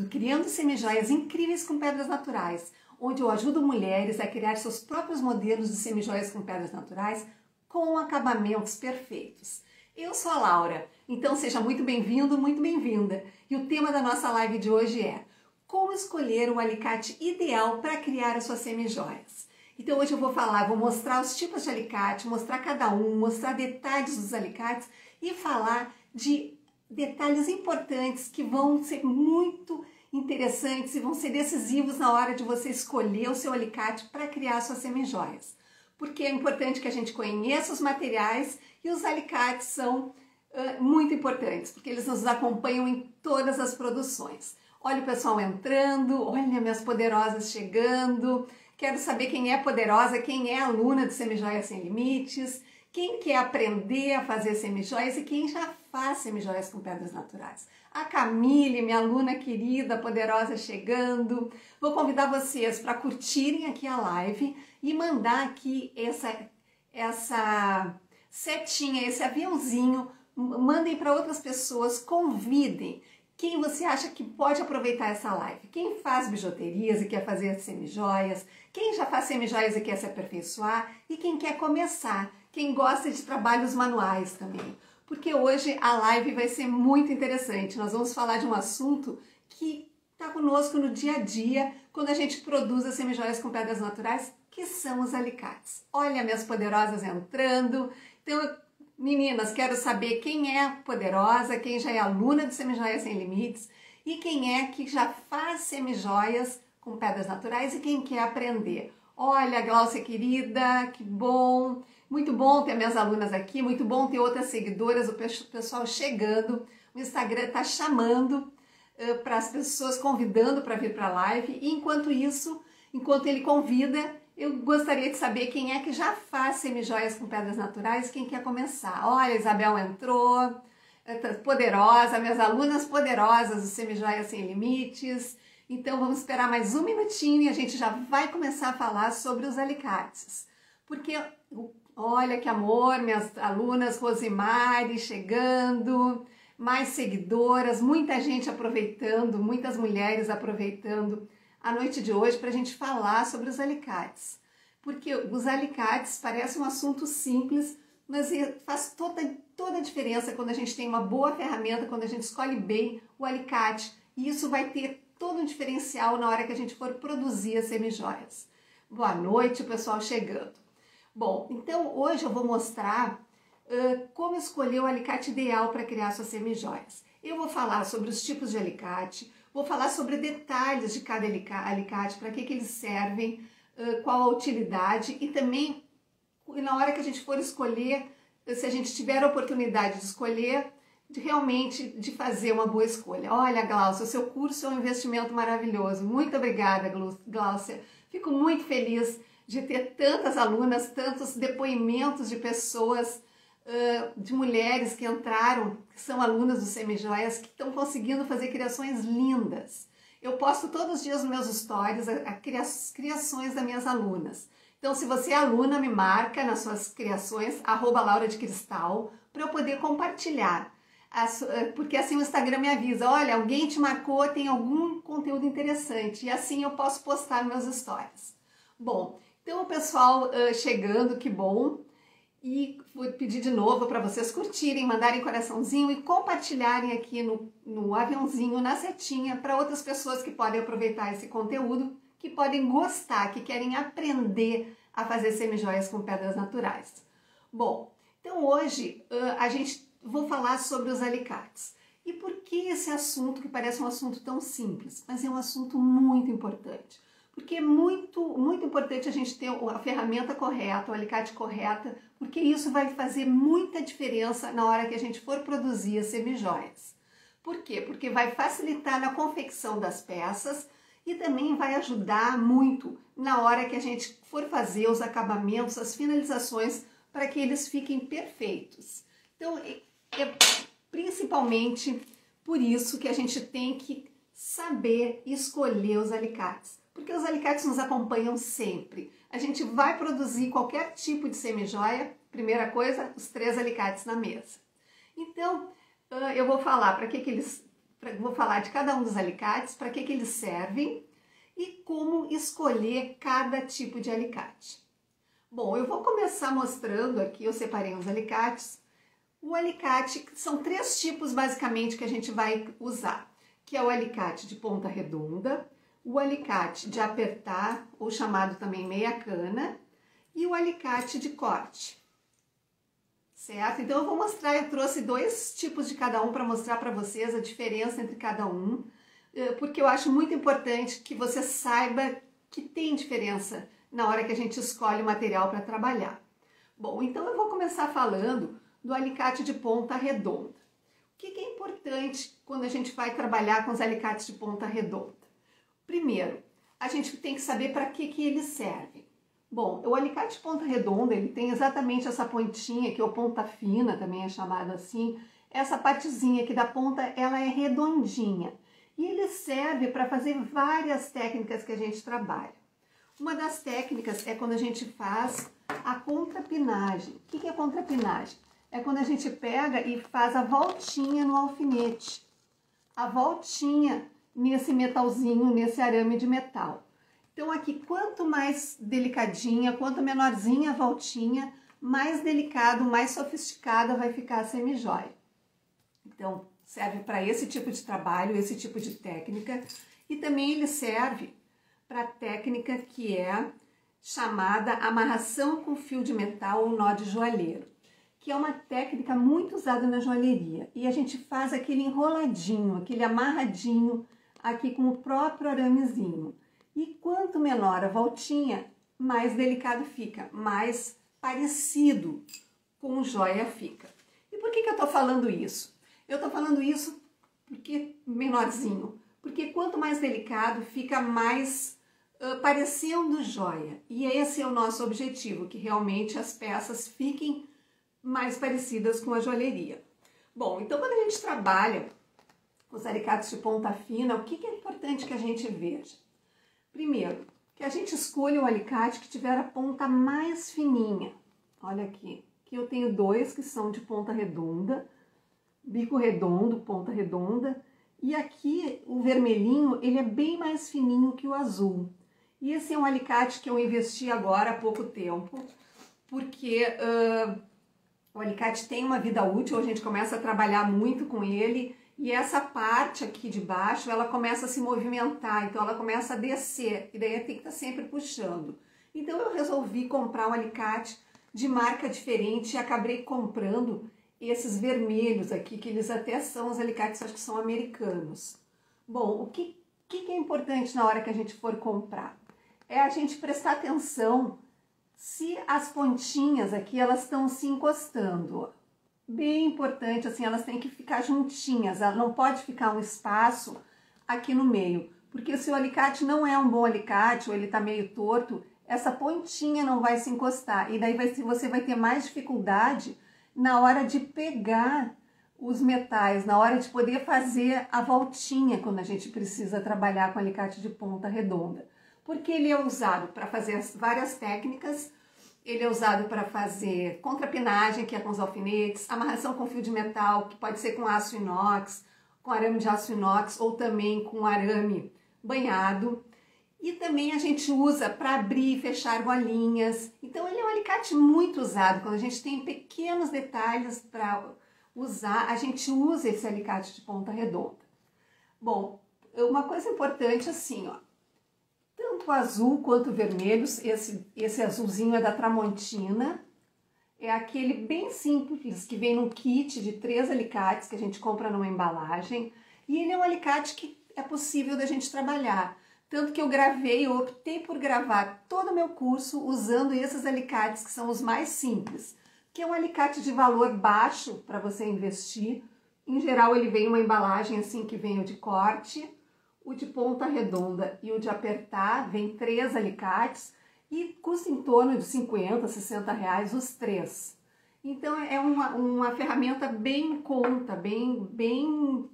do Criando Semijoias Incríveis com Pedras Naturais, onde eu ajudo mulheres a criar seus próprios modelos de semijoias com pedras naturais com acabamentos perfeitos. Eu sou a Laura, então seja muito bem-vindo, muito bem-vinda. E o tema da nossa live de hoje é como escolher o alicate ideal para criar as suas semijoias. Então hoje eu vou mostrar os tipos de alicate, mostrar cada um, mostrar detalhes dos alicates e falar de detalhes importantes que vão ser muito interessantes e vão ser decisivos na hora de você escolher o seu alicate para criar suas semijoias. Porque é importante que a gente conheça os materiais e os alicates são muito importantes, porque eles nos acompanham em todas as produções. Olha o pessoal entrando, olha minhas poderosas chegando. Quero saber quem é poderosa, quem é aluna de Semijoias Sem Limites, quem quer aprender a fazer semijoias e quem já faz semijoias com pedras naturais. A Camille, minha aluna querida, poderosa, chegando. Vou convidar vocês para curtirem aqui a live e mandar aqui essa setinha, esse aviãozinho. Mandem para outras pessoas, convidem. Quem você acha que pode aproveitar essa live? Quem faz bijuterias e quer fazer semijoias, quem já faz semijoias e quer se aperfeiçoar e quem quer começar, quem gosta de trabalhos manuais também. Porque hoje a live vai ser muito interessante. Nós vamos falar de um assunto que está conosco no dia a dia quando a gente produz as semijoias com pedras naturais, que são os alicates. Olha minhas poderosas entrando. Então, meninas, quero saber quem é poderosa, quem já é aluna de Semijoias Sem Limites e quem é que já faz semijoias com pedras naturais e quem quer aprender. Olha, Glaucia querida, que bom! Muito bom ter minhas alunas aqui, muito bom ter outras seguidoras, o pessoal chegando. O Instagram está chamando para as pessoas, convidando para vir para a live. E enquanto isso, enquanto ele convida, eu gostaria de saber quem é que já faz semijoias com pedras naturais, quem quer começar. Olha, a Isabel entrou, poderosa, minhas alunas poderosas do Semijoias Sem Limites. Então vamos esperar mais um minutinho e a gente já vai começar a falar sobre os alicates. Porque, olha que amor, minhas alunas, Rosimari chegando, mais seguidoras, muita gente aproveitando, muitas mulheres aproveitando a noite de hoje para a gente falar sobre os alicates. Porque os alicates parecem um assunto simples, mas faz toda a diferença quando a gente tem uma boa ferramenta, quando a gente escolhe bem o alicate. E isso vai ter todo um diferencial na hora que a gente for produzir as semijoias. Boa noite, pessoal chegando. Bom, então hoje eu vou mostrar como escolher o alicate ideal para criar suas semijoias. Eu vou falar sobre os tipos de alicate, vou falar sobre detalhes de cada alicate, para que eles servem, qual a utilidade e também na hora que a gente for escolher, se a gente tiver a oportunidade de escolher, realmente de fazer uma boa escolha. Olha, Glaucia, o seu curso é um investimento maravilhoso. Muito obrigada, Glaucia. Fico muito feliz de ter tantas alunas, tantos depoimentos de pessoas, de mulheres que entraram, que são alunas do Semijoias, que estão conseguindo fazer criações lindas. Eu posto todos os dias nos meus stories as criações das minhas alunas. Então, se você é aluna, me marca nas suas criações, @laura_de_cristal, para eu poder compartilhar. Porque assim o Instagram me avisa, olha, alguém te marcou, tem algum conteúdo interessante. E assim eu posso postar meus stories. Bom, então o pessoal chegando, que bom. E vou pedir de novo para vocês curtirem, mandarem coraçãozinho e compartilharem aqui no aviãozinho, na setinha, para outras pessoas que podem aproveitar esse conteúdo, que podem gostar, que querem aprender a fazer semijoias com pedras naturais. Bom, então hoje vou falar sobre os alicates. E por que esse assunto que parece um assunto tão simples, mas é um assunto muito importante? Porque é muito importante a gente ter a ferramenta correta, o alicate correta, porque isso vai fazer muita diferença na hora que a gente for produzir as semijoias. Por quê? Porque vai facilitar na confecção das peças e também vai ajudar muito na hora que a gente for fazer os acabamentos, as finalizações, para que eles fiquem perfeitos. Então, é principalmente por isso que a gente tem que saber escolher os alicates. Porque os alicates nos acompanham sempre. A gente vai produzir qualquer tipo de semijoia, primeira coisa, os 3 alicates na mesa. Então, eu vou falar para que eles vou falar de cada um dos alicates, para que eles servem e como escolher cada tipo de alicate. Bom, eu vou começar mostrando aqui, eu separei os alicates. O alicate, são 3 tipos basicamente que a gente vai usar, que é o alicate de ponta redonda, o alicate de apertar, ou chamado também meia cana, e o alicate de corte. Certo? Então eu vou mostrar, eu trouxe 2 tipos de cada um para mostrar para vocês a diferença entre cada um, porque eu acho muito importante que você saiba que tem diferença na hora que a gente escolhe o material para trabalhar. Bom, então eu vou começar falando do alicate de ponta redonda. O que é importante quando a gente vai trabalhar com os alicates de ponta redonda? Primeiro, a gente tem que saber para que eles servem. Bom, o alicate de ponta redonda, ele tem exatamente essa pontinha, que é o ponta fina, também é chamado assim. Essa partezinha aqui da ponta, ela é redondinha. E ele serve para fazer várias técnicas que a gente trabalha. Uma das técnicas é quando a gente faz a contrapinagem. O que é contrapinagem? É quando a gente pega e faz a voltinha no alfinete. A voltinha nesse metalzinho, nesse arame de metal. Então aqui, quanto mais delicadinha, quanto menorzinha a voltinha, mais delicado, mais sofisticada vai ficar a semijoia. Então, serve para esse tipo de trabalho, esse tipo de técnica. E também ele serve para a técnica que é chamada amarração com fio de metal ou nó de joalheiro, que é uma técnica muito usada na joalheria. E a gente faz aquele enroladinho, aquele amarradinho aqui com o próprio aramezinho. E quanto menor a voltinha, mais delicado fica, mais parecido com joia fica. E por que eu estou falando isso? Eu estou falando isso porque menorzinho, porque quanto mais delicado fica mais parecendo joia. E esse é o nosso objetivo, que realmente as peças fiquem mais parecidas com a joalheria. Bom, então quando a gente trabalha com os alicates de ponta fina, o que é importante que a gente veja? Primeiro, que a gente escolha o alicate que tiver a ponta mais fininha. Olha aqui, eu tenho 2 que são de ponta redonda, bico redondo, ponta redonda, e aqui o vermelhinho, ele é bem mais fininho que o azul. E esse é um alicate que eu investi agora há pouco tempo, porque o alicate tem uma vida útil, a gente começa a trabalhar muito com ele, e essa parte aqui de baixo, ela começa a se movimentar, então ela começa a descer, e daí tem que estar sempre puxando. Então eu resolvi comprar um alicate de marca diferente e acabei comprando esses vermelhos aqui, que eles até são os alicates, acho que são americanos. Bom, o que é importante na hora que a gente for comprar? É a gente prestar atenção se as pontinhas aqui, elas estão se encostando. Bem importante, assim, elas têm que ficar juntinhas, ela não pode ficar um espaço aqui no meio, porque se o alicate não é um bom alicate, ou ele tá meio torto, essa pontinha não vai se encostar, e daí você vai ter mais dificuldade na hora de pegar os metais, na hora de poder fazer a voltinha, quando a gente precisa trabalhar com alicate de ponta redonda. Porque ele é usado para fazer várias técnicas. Ele é usado para fazer contrapinagem, que é com os alfinetes, amarração com fio de metal, que pode ser com aço inox, com arame de aço inox ou também com arame banhado. E também a gente usa para abrir e fechar bolinhas. Então ele é um alicate muito usado. Quando a gente tem pequenos detalhes para usar, a gente usa esse alicate de ponta redonda. Bom, uma coisa importante assim, ó. Tanto o azul quanto o vermelho, esse azulzinho é da Tramontina, é aquele bem simples que vem num kit de 3 alicates que a gente compra numa embalagem, e ele é um alicate que é possível da gente trabalhar. Tanto que eu optei por gravar todo o meu curso usando esses alicates que são os mais simples, que é um alicate de valor baixo para você investir. Em geral ele vem uma embalagem assim que vem o de corte, o de ponta redonda e o de apertar, vem 3 alicates e custa em torno de 50, 60 reais os 3. Então é uma ferramenta bem em conta, bem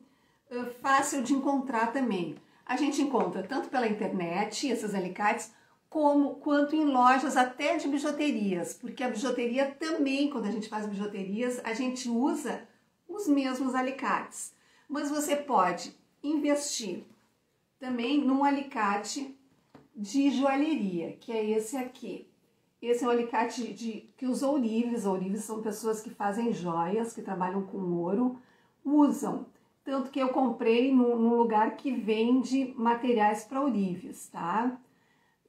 fácil de encontrar também. A gente encontra tanto pela internet esses alicates, quanto em lojas até de bijuterias, porque a bijuteria também, quando a gente faz bijuterias, a gente usa os mesmos alicates. Mas você pode investir também num alicate de joalheria, que é esse aqui. Esse é um alicate que os ourives são pessoas que fazem joias, que trabalham com ouro, usam. Tanto que eu comprei num lugar que vende materiais para ourives, tá?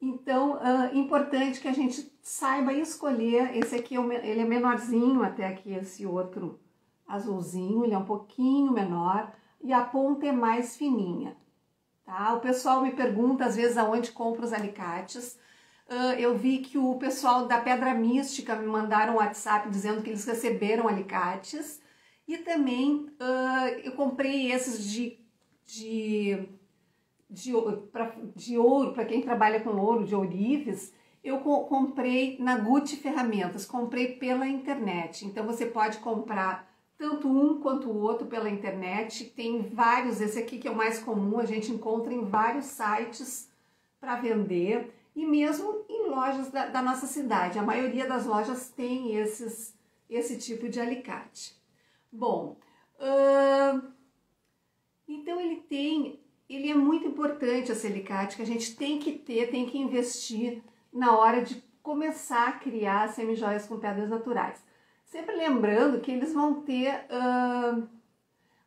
Então, importante que a gente saiba escolher. Esse aqui, ele é menorzinho até que esse outro azulzinho, ele é um pouquinho menor e a ponta é mais fininha, tá? O pessoal me pergunta às vezes aonde compra os alicates. Eu vi que o pessoal da Pedra Mística me mandaram um WhatsApp dizendo que eles receberam alicates. E também eu comprei esses de ouro, para quem trabalha com ouro, de ourives. Eu comprei na Gucci Ferramentas, comprei pela internet. Então você pode comprar tanto um quanto o outro pela internet. Tem vários, esse aqui que é o mais comum, a gente encontra em vários sites para vender. E mesmo em lojas da nossa cidade. A maioria das lojas tem esse tipo de alicate. Bom, então ele é muito importante esse alicate, que a gente tem que ter, tem que investir na hora de começar a criar semijoias com pedras naturais. Sempre lembrando que eles vão ter,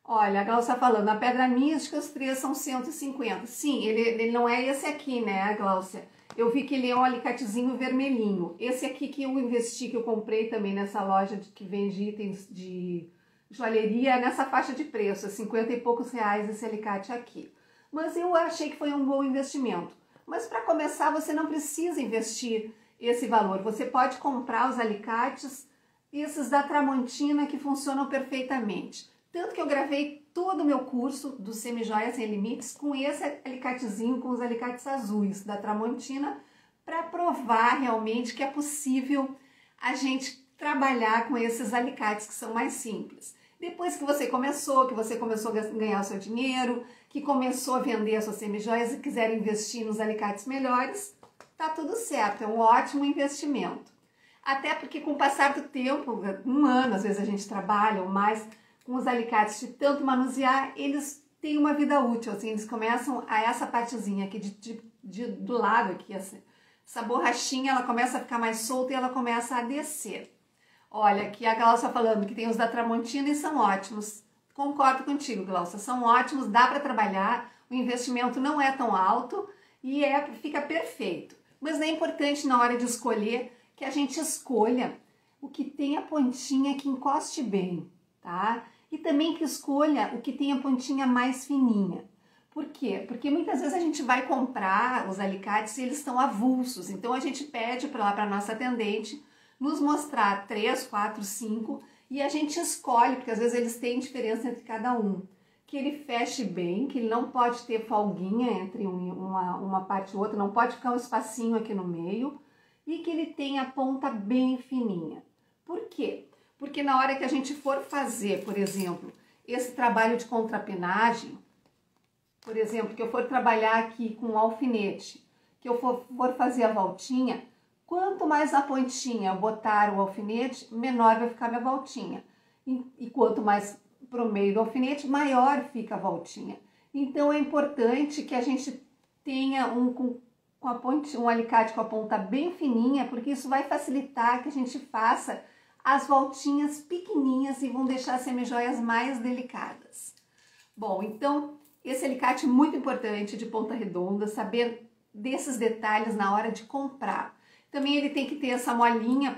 olha, a Glaucia está falando, a pedra mística os 3 são 150. Sim, ele não é esse aqui, né, Glaucia? Eu vi que ele é um alicatezinho vermelhinho. Esse aqui que eu investi, que eu comprei também nessa loja que vende itens de joalheria, é nessa faixa de preço, é 50 e poucos reais esse alicate aqui. Mas eu achei que foi um bom investimento. Mas para começar, você não precisa investir esse valor. Você pode comprar os alicates, esses da Tramontina, que funcionam perfeitamente. Tanto que eu gravei todo o meu curso do Semijoias Sem Limites com esse alicatezinho, com os alicates azuis da Tramontina, para provar realmente que é possível a gente trabalhar com esses alicates que são mais simples. Depois que você começou a ganhar o seu dinheiro, que começou a vender as suas semijoias e quiser investir nos alicates melhores, tá tudo certo, é um ótimo investimento. Até porque com o passar do tempo, um ano às vezes a gente trabalha ou mais com os alicates de tanto manusear, eles têm uma vida útil, assim, eles começam a essa partezinha aqui do lado aqui, essa borrachinha, ela começa a ficar mais solta e ela começa a descer. Olha, aqui a Glaucia falando que tem os da Tramontina e são ótimos. Concordo contigo, Glaucia, são ótimos, dá para trabalhar, o investimento não é tão alto e fica perfeito. Mas é importante na hora de escolher que a gente escolha o que tem a pontinha que encoste bem, tá? E também que escolha o que tem a pontinha mais fininha. Por quê? Porque muitas vezes a gente vai comprar os alicates e eles estão avulsos. Então a gente pede para lá para a nossa atendente nos mostrar 3, 4, 5 e a gente escolhe, porque às vezes eles têm diferença entre cada um. Que ele feche bem, que ele não pode ter folguinha entre uma parte e outra, não pode ficar um espacinho aqui no meio e que ele tenha a ponta bem fininha. Por quê? Porque na hora que a gente for fazer, por exemplo, esse trabalho de contrapenagem, por exemplo, que eu for trabalhar aqui com um alfinete, que eu for fazer a voltinha, quanto mais na pontinha eu botar o alfinete, menor vai ficar minha voltinha. E quanto mais para o meio do alfinete, maior fica a voltinha. Então é importante que a gente tenha um alicate com a ponta bem fininha, porque isso vai facilitar que a gente faça as voltinhas pequenininhas e vão deixar as semijoias mais delicadas. Bom, então esse alicate é muito importante de ponta redonda, saber desses detalhes na hora de comprar. Também ele tem que ter essa molinha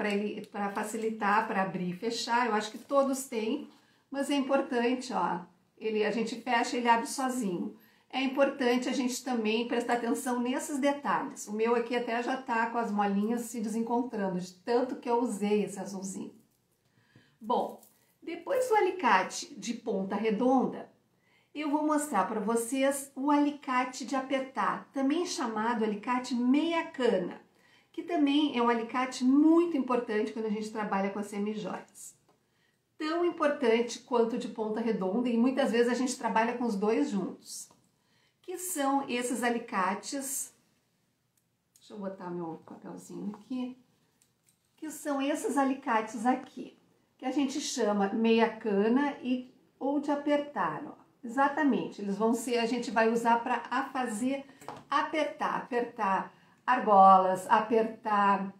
para facilitar, para abrir e fechar. Eu acho que todos têm, mas é importante, ó, a gente fecha e ele abre sozinho. É importante a gente também prestar atenção nesses detalhes. O meu aqui até já tá com as molinhas se desencontrando, de tanto que eu usei esse azulzinho. Bom, depois do alicate de ponta redonda, eu vou mostrar para vocês o alicate de apertar, também chamado alicate meia cana, que também é um alicate muito importante quando a gente trabalha com as semijoias. Tão importante quanto de ponta redonda, e muitas vezes a gente trabalha com os dois juntos. Que são esses alicates, deixa eu botar meu papelzinho aqui, que são esses alicates aqui, que a gente chama meia cana ou de apertar, ó. Exatamente, eles vão ser, a gente vai usar para fazer apertar argolas, apertar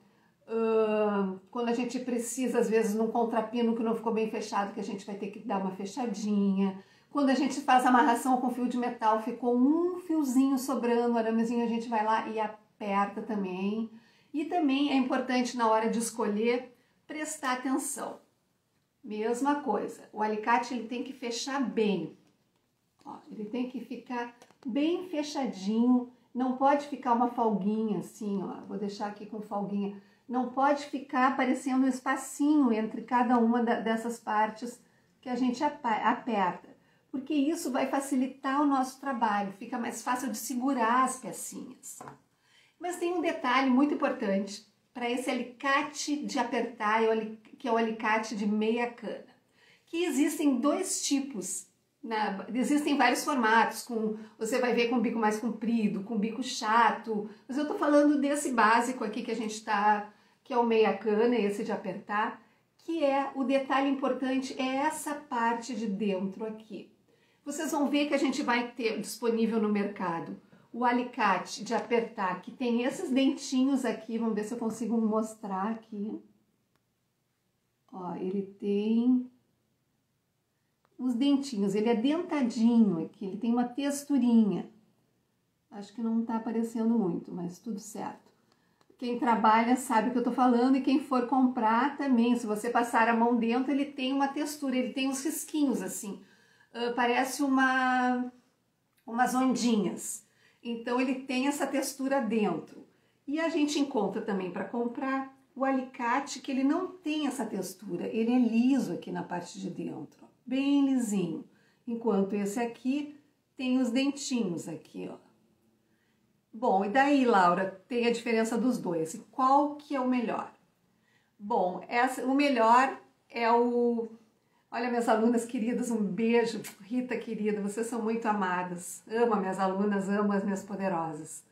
quando a gente precisa, às vezes, num contrapino que não ficou bem fechado, que a gente vai ter que dar uma fechadinha. Quando a gente faz amarração com fio de metal, ficou um fiozinho sobrando, o aramezinho a gente vai lá e aperta também. E também é importante na hora de escolher prestar atenção. Mesma coisa, o alicate ele tem que fechar bem. Ó, ele tem que ficar bem fechadinho, não pode ficar uma folguinha assim, ó. Vou deixar aqui com folguinha. Não pode ficar aparecendo um espacinho entre cada uma dessas partes que a gente aperta, porque isso vai facilitar o nosso trabalho, fica mais fácil de segurar as pecinhas. Mas tem um detalhe muito importante para esse alicate de apertar, que é o alicate de meia cana, que existem dois tipos. Existem vários formatos, você vai ver com bico mais comprido, com bico chato, mas eu tô falando desse básico aqui que a gente tá, que é o meia cana, esse de apertar, que é o detalhe importante, é essa parte de dentro aqui. Vocês vão ver que a gente vai ter disponível no mercado o alicate de apertar, que tem esses dentinhos aqui, vamos ver se eu consigo mostrar aqui. Ó, ele tem os dentinhos, ele é dentadinho aqui, ele tem uma texturinha. Acho que não tá aparecendo muito, mas tudo certo. Quem trabalha sabe o que eu tô falando e quem for comprar também, se você passar a mão dentro, ele tem uma textura, ele tem uns risquinhos assim, parece umas ondinhas. Então ele tem essa textura dentro. E a gente encontra também para comprar o alicate que ele não tem essa textura, ele é liso aqui na parte de dentro, bem lisinho, enquanto esse aqui tem os dentinhos aqui, ó. Bom, e daí, Laura, tem a diferença dos dois. E qual que é o melhor? Bom, o melhor é o... Olha, minhas alunas queridas, um beijo. Rita, querida, vocês são muito amadas. Amo as minhas alunas, amo as minhas poderosas.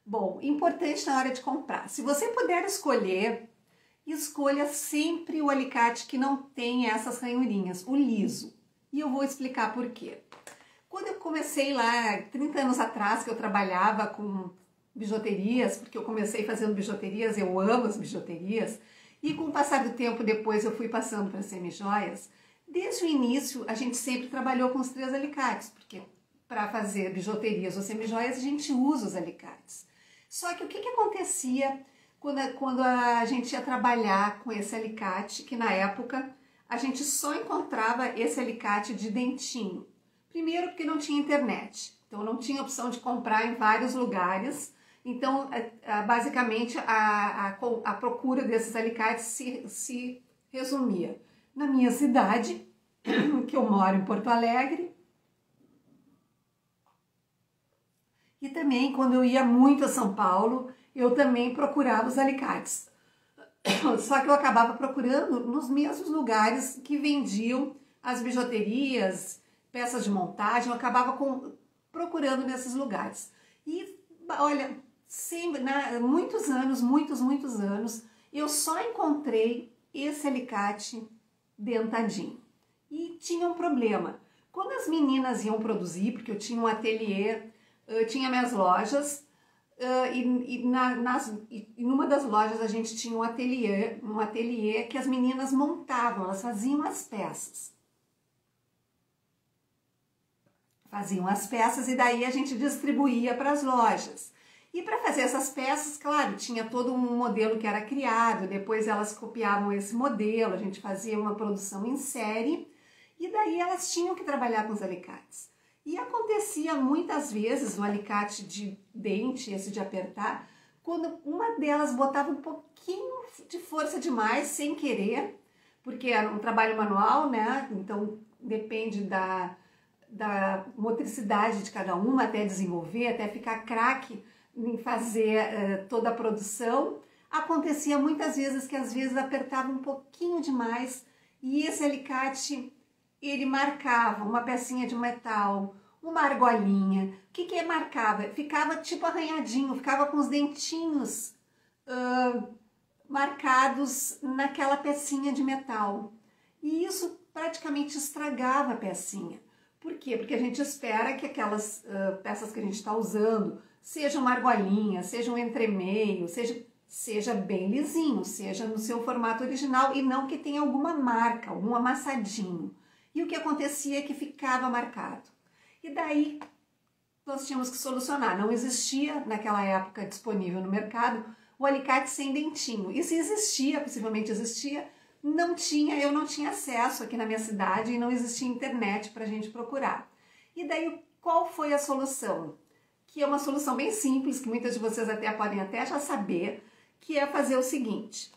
Bom, importante na hora de comprar. Se você puder escolher, escolha sempre o alicate que não tem essas ranhurinhas, o liso. E eu vou explicar por quê. Quando eu comecei lá, 30 anos atrás, que eu trabalhava com bijuterias, porque eu comecei fazendo bijuterias, eu amo as bijuterias, e com o passar do tempo depois eu fui passando para semijoias, desde o início a gente sempre trabalhou com os 3 alicates, porque para fazer bijuterias ou semijoias a gente usa os alicates. Só que o que acontecia quando a gente ia trabalhar com esse alicate, que na época a gente só encontrava esse alicate de dentinho. Primeiro porque não tinha internet, então não tinha opção de comprar em vários lugares, então basicamente a procura desses alicates se resumia na minha cidade, que eu moro em Porto Alegre, e também quando eu ia muito a São Paulo, eu também procurava os alicates. Só que eu acabava procurando nos mesmos lugares que vendiam as bijuterias, peças de montagem, eu acabava procurando nesses lugares. E, olha, sempre, muitos anos, eu só encontrei esse alicate dentadinho. E tinha um problema. Quando as meninas iam produzir, porque eu tinha um ateliê, eu tinha minhas lojas, e numa das lojas a gente tinha um ateliê que as meninas montavam, elas faziam as peças. E daí a gente distribuía para as lojas. E para fazer essas peças, claro, tinha todo um modelo que era criado, depois elas copiavam esse modelo, a gente fazia uma produção em série, e daí elas tinham que trabalhar com os alicates. E acontecia muitas vezes no alicate de dente, esse de apertar, quando uma delas botava um pouquinho de força demais, sem querer, porque era um trabalho manual, né? Então depende da motricidade de cada uma até desenvolver, até ficar craque em fazer toda a produção. Acontecia muitas vezes que às vezes apertava um pouquinho demais e esse alicate ele marcava uma pecinha de metal, uma argolinha. O que marcava? Ficava tipo arranhadinho, ficava com os dentinhos marcados naquela pecinha de metal. E isso praticamente estragava a pecinha. Por quê? Porque a gente espera que aquelas peças que a gente está usando, seja uma argolinha, seja um entremeio, seja bem lisinho, seja no seu formato original e não que tenha alguma marca, algum amassadinho. E o que acontecia é que ficava marcado. E daí nós tínhamos que solucionar. Não existia naquela época disponível no mercado o alicate sem dentinho. E se existia, possivelmente existia, eu não tinha acesso aqui na minha cidade e não existia internet para a gente procurar. E daí qual foi a solução? Que é uma solução bem simples, que muitas de vocês podem até já saber, que é fazer o seguinte.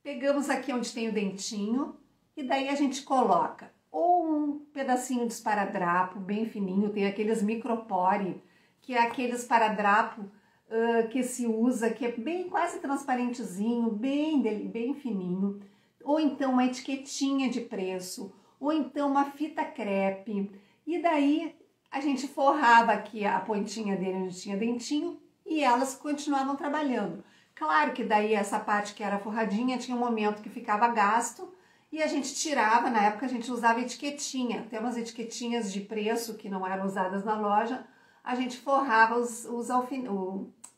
Pegamos aqui onde tem o dentinho e daí a gente coloca ou um pedacinho de esparadrapo bem fininho, tem aqueles micropore, que é aquele esparadrapo que se usa, que é bem quase transparentezinho, bem fininho, ou então uma etiquetinha de preço, ou então uma fita crepe, e daí a gente forrava aqui a pontinha dele onde tinha dentinho e elas continuavam trabalhando. Claro que daí essa parte que era forradinha tinha um momento que ficava gasto, e a gente tirava, na época a gente usava etiquetinha, tem umas etiquetinhas de preço que não eram usadas na loja, a gente forrava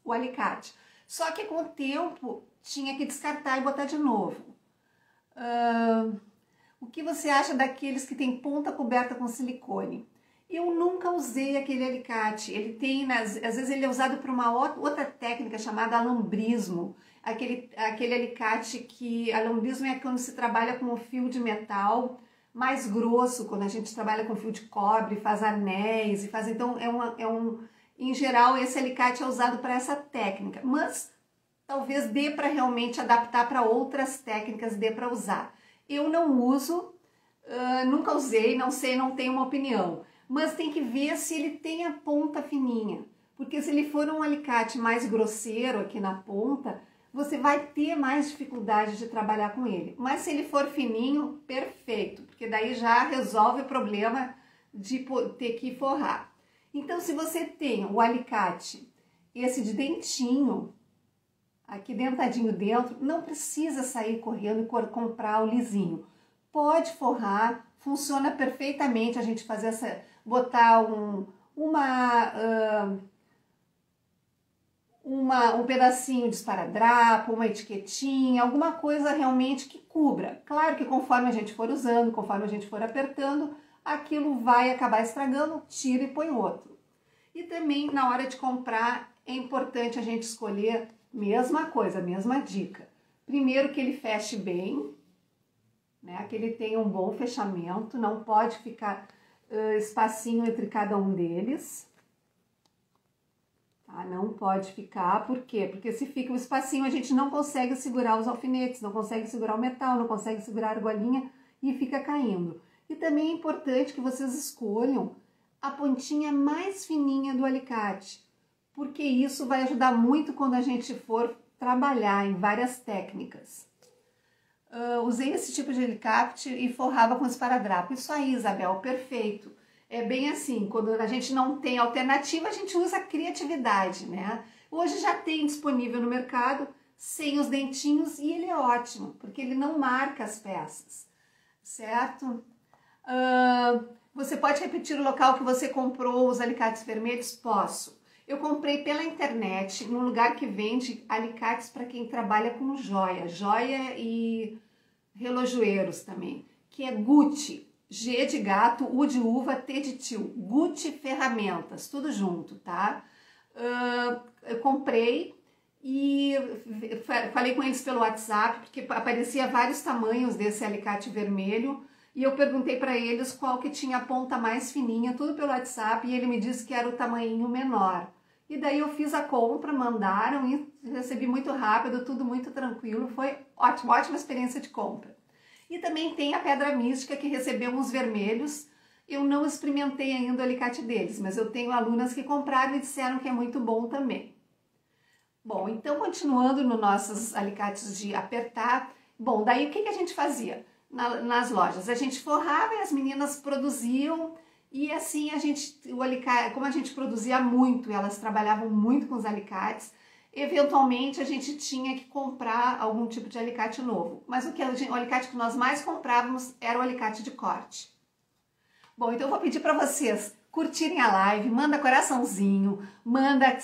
o alicate. Só que com o tempo tinha que descartar e botar de novo. O que você acha daqueles que tem ponta coberta com silicone? Eu nunca usei aquele alicate, ele tem, às vezes ele é usado por uma outra técnica chamada alambrismo, aquele alicate que, alambrismo é quando se trabalha com o fio de metal mais grosso, quando a gente trabalha com fio de cobre, faz anéis, então em geral esse alicate é usado para essa técnica, mas talvez dê para realmente adaptar para outras técnicas, dê para usar. Eu não uso, nunca usei, não sei, não tenho uma opinião. Mas tem que ver se ele tem a ponta fininha, porque se ele for um alicate mais grosseiro aqui na ponta, você vai ter mais dificuldade de trabalhar com ele. Mas se ele for fininho, perfeito, porque daí já resolve o problema de ter que forrar. Então, se você tem o alicate, esse de dentinho, aqui dentadinho dentro, não precisa sair correndo e comprar o lisinho. Pode forrar, funciona perfeitamente a gente fazer botar um pedacinho de esparadrapo, uma etiquetinha, alguma coisa realmente que cubra. Claro que conforme a gente for usando, conforme a gente for apertando, aquilo vai acabar estragando, tira e põe outro. E também na hora de comprar é importante a gente escolher mesma coisa, mesma dica. Primeiro que ele feche bem, né, que ele tenha um bom fechamento, não pode ficar espacinho entre cada um deles. Tá? Não pode ficar, por quê? Porque se fica um espacinho a gente não consegue segurar os alfinetes, não consegue segurar o metal, não consegue segurar a argolinha e fica caindo. E também é importante que vocês escolham a pontinha mais fininha do alicate, porque isso vai ajudar muito quando a gente for trabalhar em várias técnicas. Usei esse tipo de alicate e forrava com esparadrapo. Isso aí, Isabel, perfeito. É bem assim, quando a gente não tem alternativa, a gente usa a criatividade, né? Hoje já tem disponível no mercado, sem os dentinhos, e ele é ótimo, porque ele não marca as peças, certo? Você pode repetir o local que você comprou os alicates vermelhos? Posso. Eu comprei pela internet, num lugar que vende alicates para quem trabalha com joia e relojoeiros também, que é Gucci, G de gato, U de uva, T de tio, Gucci Ferramentas, tudo junto, tá? Eu comprei e falei com eles pelo WhatsApp, porque aparecia vários tamanhos desse alicate vermelho, e eu perguntei para eles qual que tinha a ponta mais fininha, tudo pelo WhatsApp, e ele me disse que era o tamanhinho menor. E daí eu fiz a compra, mandaram e recebi muito rápido, tudo muito tranquilo, foi ótima experiência de compra. E também tem a Pedra Mística, que recebeu uns vermelhos, eu não experimentei ainda o alicate deles, mas eu tenho alunas que compraram e disseram que é muito bom também. Bom, então continuando nos nossos alicates de apertar, bom, daí o que a gente fazia nas lojas? A gente forrava e as meninas produziam. E assim, como a gente produzia muito, elas trabalhavam muito com os alicates, eventualmente a gente tinha que comprar algum tipo de alicate novo. Mas o alicate que nós mais comprávamos era o alicate de corte. Bom, então eu vou pedir para vocês curtirem a live, manda coraçãozinho, manda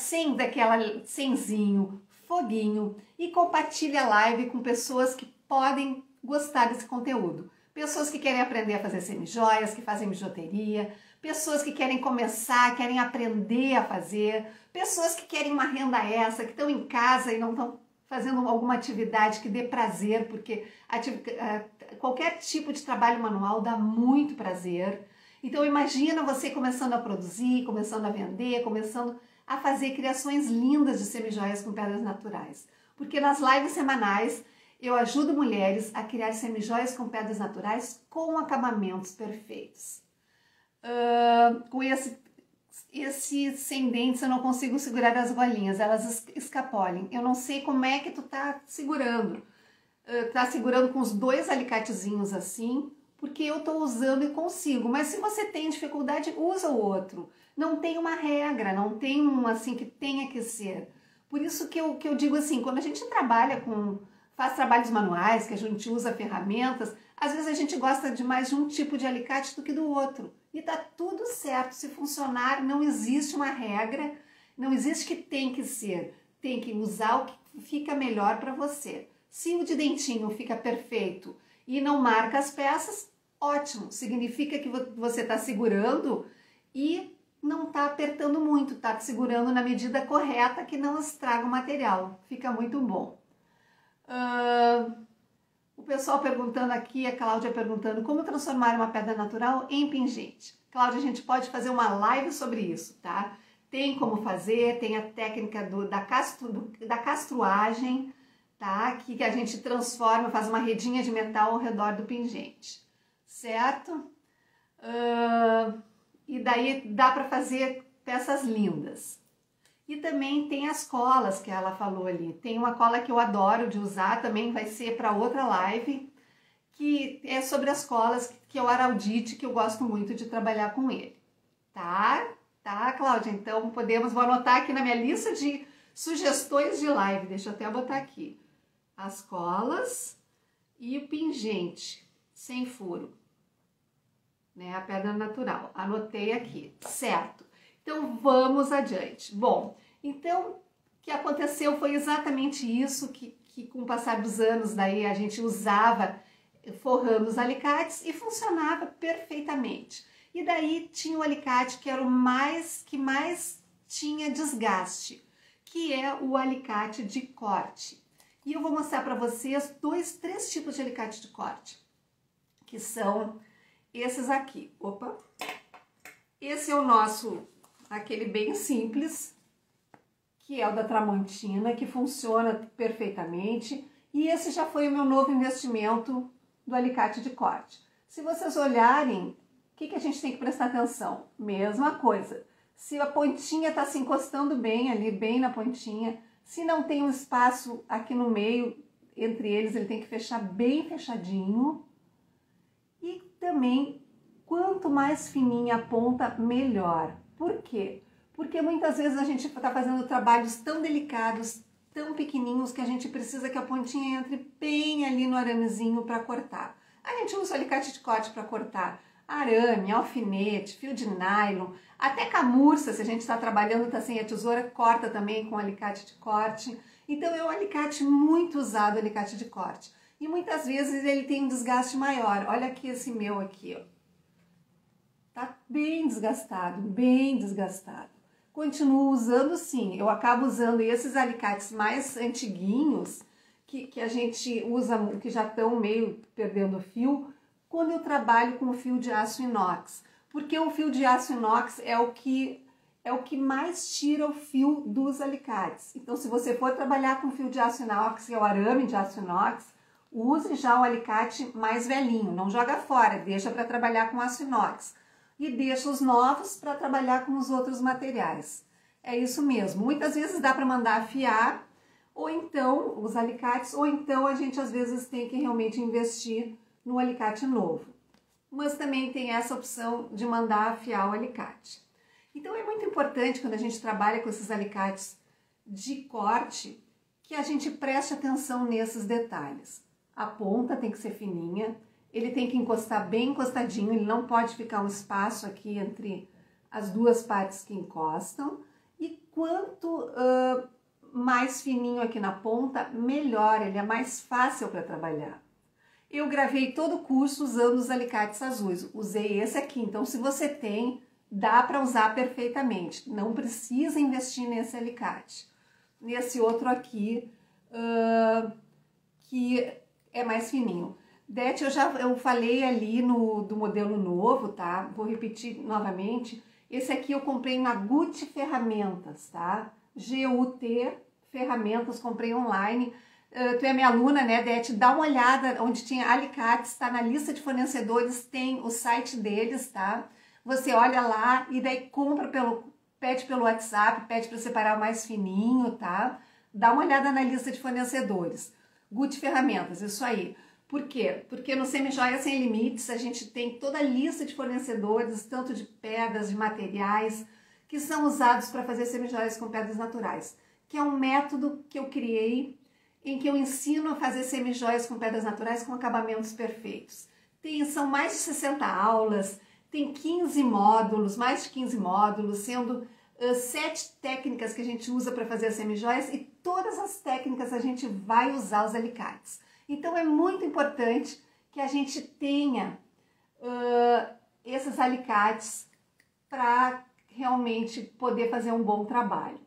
senzinho, foguinho e compartilha a live com pessoas que podem gostar desse conteúdo. Pessoas que querem aprender a fazer semijoias, que fazem bijuteria, pessoas que querem começar, querem aprender a fazer, pessoas que querem uma renda extra, que estão em casa e não estão fazendo alguma atividade que dê prazer, porque qualquer tipo de trabalho manual dá muito prazer. Então imagina você começando a produzir, começando a vender, começando a fazer criações lindas de semijoias com pedras naturais. Porque nas lives semanais eu ajudo mulheres a criar semijoias com pedras naturais com acabamentos perfeitos. Com esse sem dentes eu não consigo segurar as golinhas, elas escapolem. Eu não sei como é que tu tá segurando. Tá segurando com os dois alicatezinhos assim, porque eu tô usando e consigo. Mas se você tem dificuldade, usa o outro. Não tem uma regra, não tem um assim que tenha que ser. Por isso que eu digo assim, quando a gente faz trabalhos manuais, que a gente usa ferramentas, às vezes a gente gosta de mais de um tipo de alicate do que do outro. E tá tudo certo, se funcionar, não existe uma regra, não existe que tem que ser. Tem que usar o que fica melhor para você. Se o de dentinho fica perfeito e não marca as peças, ótimo. Significa que você está segurando e não está apertando muito, está segurando na medida correta que não estraga o material. Fica muito bom. O pessoal perguntando aqui, a Cláudia perguntando como transformar uma pedra natural em pingente. Cláudia, a gente pode fazer uma live sobre isso, tá? Tem como fazer, tem a técnica da castruagem, tá? Que a gente transforma, faz uma redinha de metal ao redor do pingente, certo? E daí dá para fazer peças lindas. E também tem as colas que ela falou ali. Tem uma cola que eu adoro de usar, também vai ser para outra live, que é sobre as colas, que é o Araldite, que eu gosto muito de trabalhar com ele. Tá? Tá, Cláudia? Então vou anotar aqui na minha lista de sugestões de live. Deixa eu até botar aqui. As colas e o pingente sem furo, né? A pedra natural. Anotei aqui, certo? Então vamos adiante. Bom, então o que aconteceu foi exatamente isso que com o passar dos anos daí a gente usava forrando os alicates e funcionava perfeitamente. E daí tinha o alicate que era que mais tinha desgaste, que é o alicate de corte. E eu vou mostrar para vocês três tipos de alicate de corte, que são esses aqui. Opa! Esse é o nosso, aquele bem simples, que é o da Tramontina, que funciona perfeitamente. E esse já foi o meu novo investimento do alicate de corte. Se vocês olharem, o que a gente tem que prestar atenção? Mesma coisa. Se a pontinha está se encostando bem ali, bem na pontinha, se não tem um espaço aqui no meio, entre eles, ele tem que fechar bem fechadinho. E também, quanto mais fininha a ponta, melhor. Por quê? Porque muitas vezes a gente está fazendo trabalhos tão delicados, tão pequenininhos, que a gente precisa que a pontinha entre bem ali no aramezinho para cortar. A gente usa o alicate de corte para cortar arame, alfinete, fio de nylon, até camurça, se a gente está trabalhando, está sem a tesoura, corta também com alicate de corte. Então é um alicate muito usado, o alicate de corte. E muitas vezes ele tem um desgaste maior. Olha aqui esse meu aqui, ó. Tá bem desgastado, bem desgastado. Continuo usando sim, eu acabo usando esses alicates mais antiguinhos, que a gente usa, que já estão meio perdendo fio, quando eu trabalho com o fio de aço inox. Porque o fio de aço inox é o que mais tira o fio dos alicates. Então, se você for trabalhar com fio de aço inox, que é o arame de aço inox, use já o alicate mais velhinho, não joga fora, deixa para trabalhar com aço inox. E deixa os novos para trabalhar com os outros materiais. É isso mesmo. Muitas vezes dá para mandar afiar, ou então os alicates, ou então a gente às vezes tem que realmente investir no alicate novo. Mas também tem essa opção de mandar afiar o alicate. Então é muito importante quando a gente trabalha com esses alicates de corte que a gente preste atenção nesses detalhes. A ponta tem que ser fininha, ele tem que encostar bem encostadinho, ele não pode ficar um espaço aqui entre as duas partes que encostam. E quanto mais fininho aqui na ponta, melhor, ele é mais fácil para trabalhar. Eu gravei todo o curso usando os alicates azuis, usei esse aqui, então se você tem, dá para usar perfeitamente, não precisa investir nesse alicate. Nesse outro aqui, que é mais fininho. Dete, eu falei ali do modelo novo, tá? Vou repetir novamente. Esse aqui eu comprei na Gut Ferramentas, tá? G-U-T Ferramentas, comprei online. Tu é minha aluna, né, Dete? Dá uma olhada onde tinha alicates, tá na lista de fornecedores, tem o site deles, tá? Você olha lá e daí pede pelo WhatsApp, pede para separar o mais fininho, tá? Dá uma olhada na lista de fornecedores. Gut Ferramentas, isso aí. Por quê? Porque no Semijoia Sem Limites a gente tem toda a lista de fornecedores, tanto de pedras, de materiais, que são usados para fazer semijoias com pedras naturais, que é um método que eu criei, em que eu ensino a fazer semijoias com pedras naturais com acabamentos perfeitos. São mais de 60 aulas, tem 15 módulos, mais de 15 módulos, sendo 7 técnicas que a gente usa para fazer as semijoias, e todas as técnicas a gente vai usar os alicates. Então é muito importante que a gente tenha esses alicates para realmente poder fazer um bom trabalho.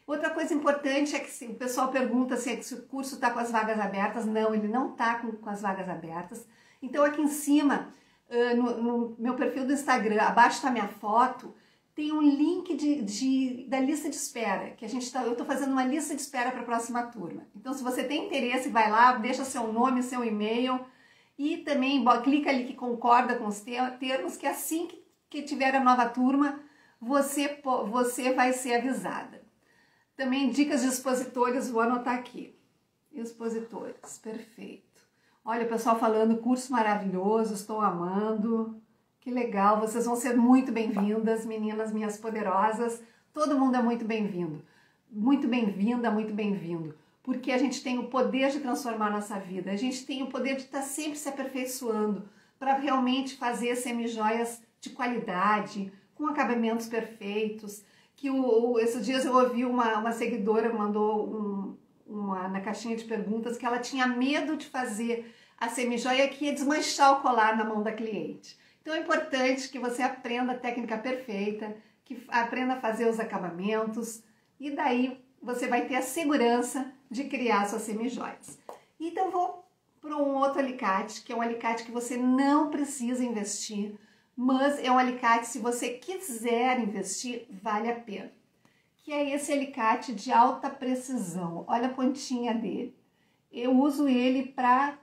Outra coisa importante é que o pessoal pergunta se o curso está com as vagas abertas. Não, ele não está com as vagas abertas. Então aqui em cima, no meu perfil do Instagram, abaixo da minha foto, tem um link da lista de espera, que eu estou fazendo uma lista de espera para a próxima turma. Então se você tem interesse, vai lá, deixa seu nome, seu e-mail e também clica ali que concorda com os termos, que assim que tiver a nova turma, você vai ser avisada. Também dicas de expositores, vou anotar aqui. Expositores, perfeito. Olha o pessoal falando, curso maravilhoso, estou amando. Que legal, vocês vão ser muito bem-vindas, meninas minhas poderosas. Todo mundo é muito bem-vindo. Muito bem-vinda, muito bem-vindo. Porque a gente tem o poder de transformar a nossa vida. A gente tem o poder de estar sempre se aperfeiçoando para realmente fazer semijoias de qualidade, com acabamentos perfeitos. Esses dias eu ouvi uma seguidora mandou na caixinha de perguntas que ela tinha medo de fazer a semijoia que ia desmanchar o colar na mão da cliente. Então é importante que você aprenda a técnica perfeita, que aprenda a fazer os acabamentos e daí você vai ter a segurança de criar suas semijoias. Então vou para um outro alicate, que é um alicate que você não precisa investir, mas é um alicate, se você quiser investir, vale a pena. Que é esse alicate de alta precisão. Olha a pontinha dele. Eu uso ele para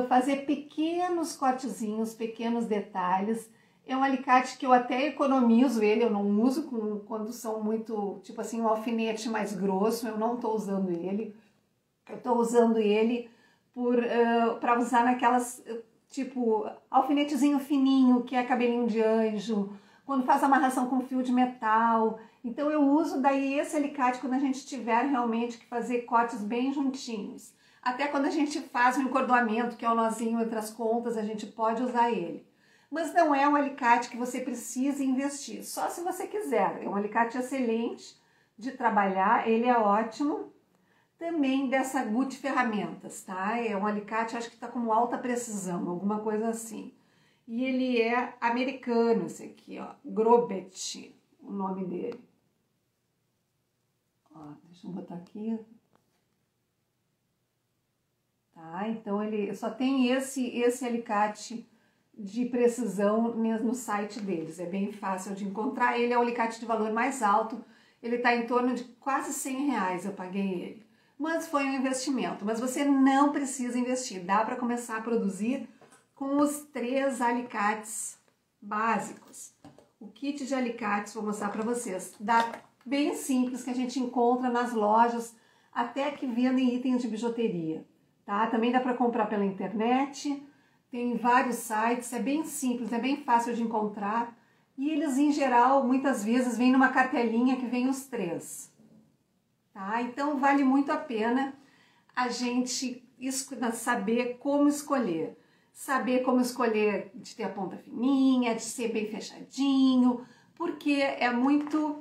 fazer pequenos cortezinhos, pequenos detalhes. É um alicate que eu até economizo ele, eu não uso quando são muito, tipo assim, um alfinete mais grosso, eu não estou usando ele. Eu estou usando ele para usar naquelas, tipo, alfinetezinho fininho, que é cabelinho de anjo, quando faz amarração com fio de metal. Então eu uso daí esse alicate quando a gente tiver realmente que fazer cortes bem juntinhos. Até quando a gente faz um encordoamento, que é o nozinho entre as pontas, a gente pode usar ele. Mas não é um alicate que você precisa investir, só se você quiser. É um alicate excelente de trabalhar, ele é ótimo. Também dessa Gut Ferramentas, tá? É um alicate, acho que tá com alta precisão, alguma coisa assim. E ele é americano, esse aqui, ó, Grobet, o nome dele. Ó, deixa eu botar aqui. Tá, então ele só tem esse alicate de precisão no site deles, é bem fácil de encontrar. Ele é o alicate de valor mais alto, ele tá em torno de quase R$100, eu paguei ele. Mas foi um investimento, mas você não precisa investir, dá para começar a produzir com os 3 alicates básicos. O kit de alicates, vou mostrar para vocês, bem simples, que a gente encontra nas lojas, até que vendem itens de bijuteria, tá? Também dá para comprar pela internet, tem vários sites, é bem simples, é bem fácil de encontrar, e eles, em geral, muitas vezes vêm numa cartelinha que vem os 3. Tá? Então vale muito a pena a gente saber como escolher. saber como escolher de ter a ponta fininha, de ser bem fechadinho, porque é muito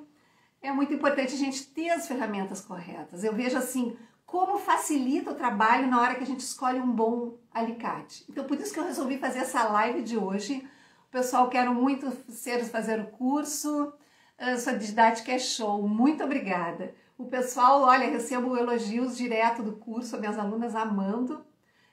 importante a gente ter as ferramentas corretas. Eu vejo assim, como facilita o trabalho na hora que a gente escolhe um bom alicate. Então, por isso que eu resolvi fazer essa live de hoje. O pessoal quer muito fazer o curso, a sua didática é show, muito obrigada. O pessoal, olha, recebo elogios direto do curso, minhas alunas amando.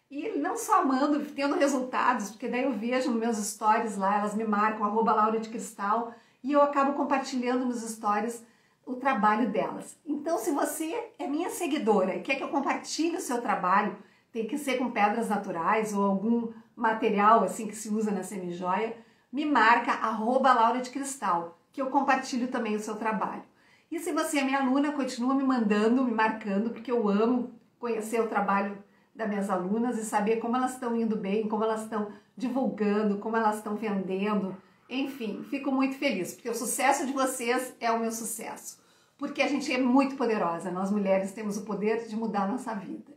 E não só amando, tendo resultados, porque daí eu vejo nos meus stories lá, elas me marcam, @laura_de_cristal, e eu acabo compartilhando nos stories o trabalho delas. Então, se você é minha seguidora e quer que eu compartilhe o seu trabalho, tem que ser com pedras naturais ou algum material assim que se usa na semijoia, me marca @laura_de_cristal, que eu compartilho também o seu trabalho. E se você é minha aluna, continua me mandando, me marcando, porque eu amo conhecer o trabalho das minhas alunas e saber como elas estão indo bem, como elas estão divulgando, como elas estão vendendo. Enfim, fico muito feliz, porque o sucesso de vocês é o meu sucesso. Porque a gente é muito poderosa, nós mulheres temos o poder de mudar a nossa vida.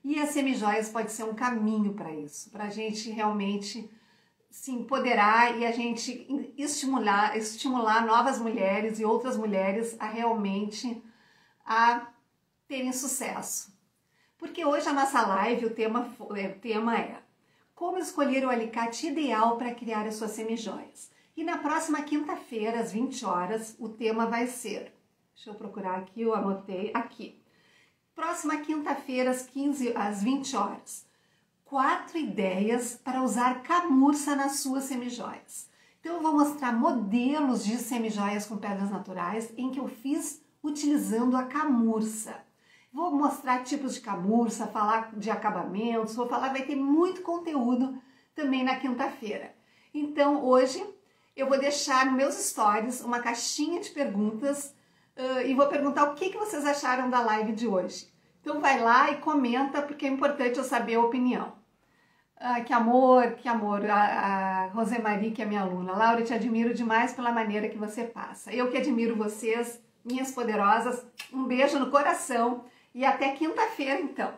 E as semijoias pode ser um caminho para isso, para a gente realmente se empoderar e a gente estimular novas mulheres e outras mulheres a realmente terem sucesso. Porque hoje a nossa live, o tema é como escolher o alicate ideal para criar as suas semijoias. E na próxima quinta-feira, às 20 horas, o tema vai ser, deixa eu procurar aqui, eu anotei aqui. Próxima quinta-feira, às 20 horas, 4 ideias para usar camurça nas suas semijoias. Então eu vou mostrar modelos de semijoias com pedras naturais em que eu fiz utilizando a camurça. Vou mostrar tipos de camurça, falar de acabamentos, vai ter muito conteúdo também na quinta-feira. Então hoje eu vou deixar nos meus stories uma caixinha de perguntas e vou perguntar o que vocês acharam da live de hoje. Então vai lá e comenta, porque é importante eu saber a opinião. Que amor, a Rosemarie, que é minha aluna. Laura, eu te admiro demais pela maneira que você passa. Eu que admiro vocês, minhas poderosas. Um beijo no coração e até quinta-feira, então.